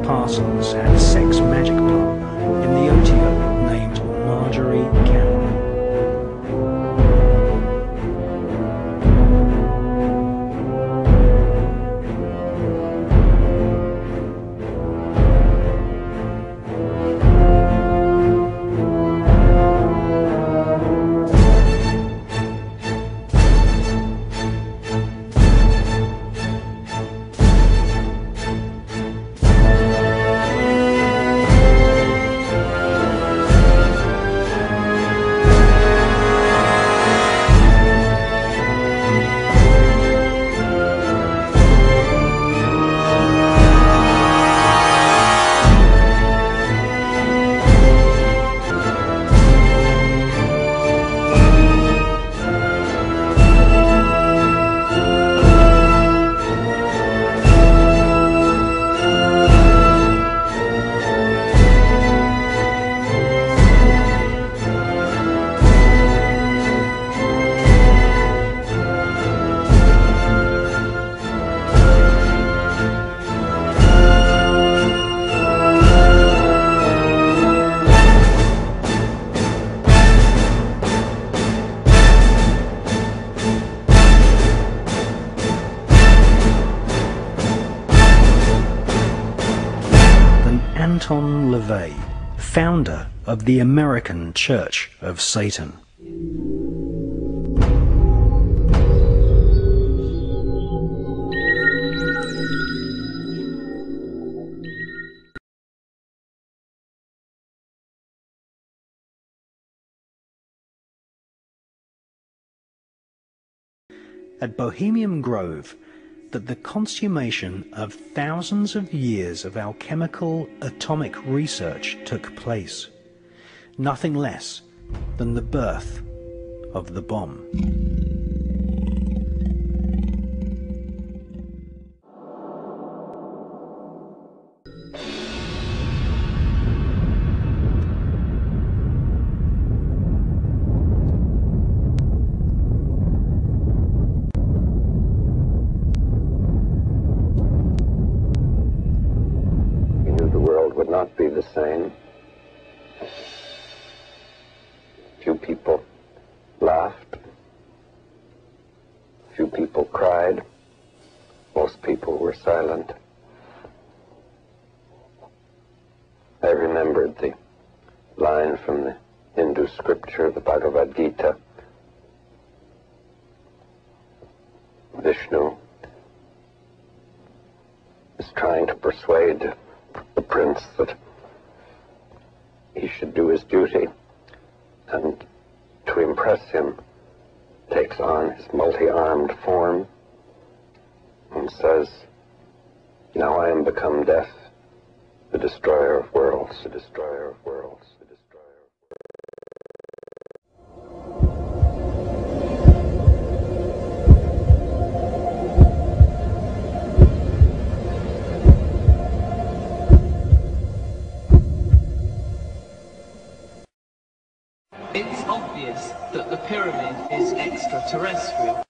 Parsons had a sex magic partner in the OTO named Marjorie Campbell. Anton LaVey, founder of the American Church of Satan. At Bohemian Grove, that the consummation of thousands of years of alchemical atomic research took place, nothing less than the birth of the bomb. Would not be the same. Few people laughed. Few people cried. Most people were silent. I remembered the line from the Hindu scripture, the Bhagavad Gita. Vishnu is trying to persuade the prince that he should do his duty, and to impress him takes on his multi-armed form and says, "Now I am become death, the destroyer of worlds, the destroyer of worlds, the destroyer of worlds." It's obvious that the pyramid is extraterrestrial.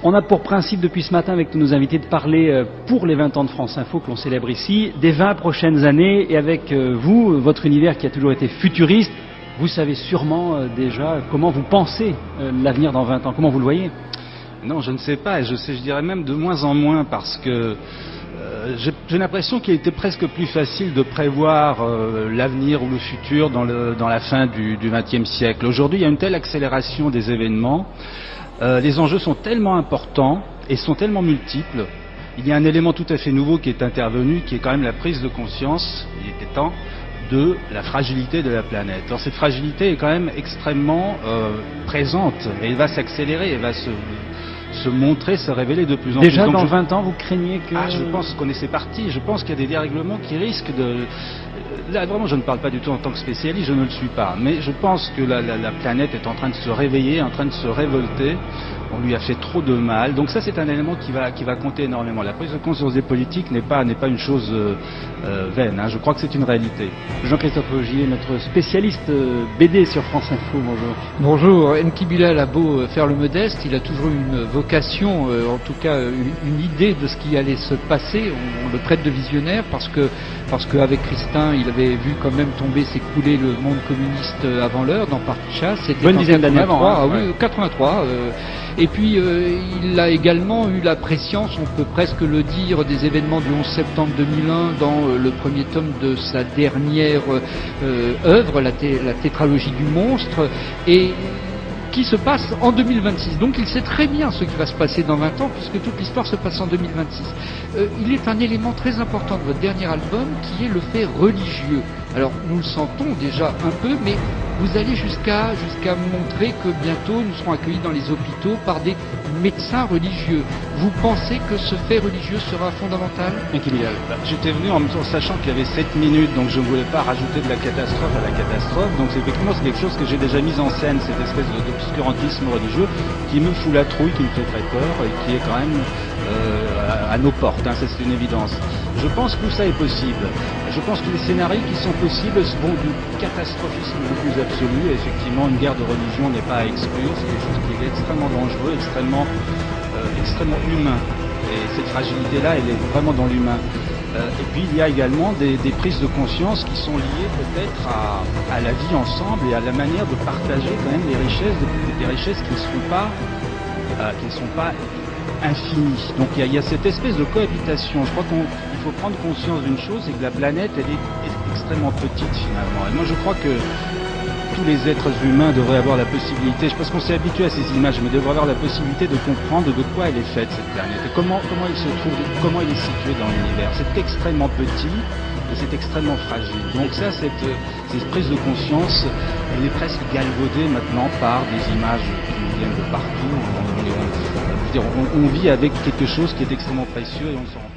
On a pour principe depuis ce matin avec tous nos invités de parler pour les 20 ans de France Info que l'on célèbre ici, des 20 prochaines années, et avec vous, votre univers qui a toujours été futuriste, vous savez sûrement déjà comment vous pensez l'avenir dans 20 ans, comment vous le voyez? Non, je ne sais pas, et je dirais même de moins en moins, parce que j'ai l'impression qu'il était presque plus facile de prévoir l'avenir ou le futur dans la fin du XXe siècle. Aujourd'hui, il y a une telle accélération des événements, les enjeux sont tellement importants et sont tellement multiples. Il y a un élément tout à fait nouveau qui est intervenu, qui est quand même la prise de conscience, il était temps, de la fragilité de la planète. Alors cette fragilité est quand même extrêmement présente, et elle va s'accélérer, elle va se montrer, se révéler de plus en plus. Déjà dans 20 ans, vous craignez que... je pense qu'on est c'est parti. Je pense qu'il y a des dérèglements qui risquent de... Là, vraiment, je ne parle pas du tout en tant que spécialiste, je ne le suis pas. Mais je pense que la planète est en train de se réveiller, en train de se révolter. On lui a fait trop de mal. Donc ça, c'est un élément qui va compter énormément. La prise de conscience des politiques n'est pas une chose vaine. Je crois que c'est une réalité. Jean-Christophe Augier, notre spécialiste BD sur France Info, bonjour. Bonjour. Enki Bilal a beau faire le modeste, il a toujours une vocation, en tout cas une idée de ce qui allait se passer. On le traite de visionnaire parce que avec Christin, il avait vu quand même tomber, s'écrouler le monde communiste avant l'heure dans Parti Chasse. C'était bonne dizaine d'années avant. Oui, 83. Et puis il a également eu la préscience, on peut presque le dire, des événements du 11 septembre 2001 dans le premier tome de sa dernière œuvre, la tétralogie du monstre, et qui se passe en 2026. Donc il sait très bien ce qui va se passer dans 20 ans, puisque toute l'histoire se passe en 2026. Il est un élément très important de votre dernier album, qui est le fait religieux. Alors nous le sentons déjà un peu, mais vous allez jusqu'à montrer que bientôt nous serons accueillis dans les hôpitaux par des médecins religieux. Vous pensez que ce fait religieux sera fondamental? J'étais venu en sachant qu'il y avait 7 minutes, donc je ne voulais pas rajouter de la catastrophe à la catastrophe. Donc effectivement, c'est quelque chose que j'ai déjà mis en scène, cette espèce d'obscurantisme religieux qui me fout la trouille, qui me fait très peur et qui est quand même à nos portes, ça c'est une évidence. Je pense que tout ça est possible. Je pense que les scénarios qui sont possibles vont du catastrophisme le plus absolu, et effectivement une guerre de religion n'est pas à exclure, c'est quelque chose qui est extrêmement dangereux, extrêmement humain, et cette fragilité-là, elle est vraiment dans l'humain. Et puis il y a également des prises de conscience qui sont liées peut-être à la vie ensemble et à la manière de partager quand même des richesses qui ne sont pas infinies. Donc il y a cette espèce de cohabitation. Je crois qu'il faut prendre conscience d'une chose, c'est que la planète, elle est extrêmement petite finalement. Et moi je crois que tous les êtres humains devraient avoir la possibilité, parce qu'on s'est habitué à ces images, mais devraient avoir la possibilité de comprendre de quoi elle est faite, cette planète, et comment elle se trouve, comment elle est située dans l'univers. C'est extrêmement petit et c'est extrêmement fragile. Donc ça, cette prise de conscience, elle est presque galvaudée maintenant par des images qui nous viennent de partout. On vit avec quelque chose qui est extrêmement précieux et on ne s'en rend pas compte.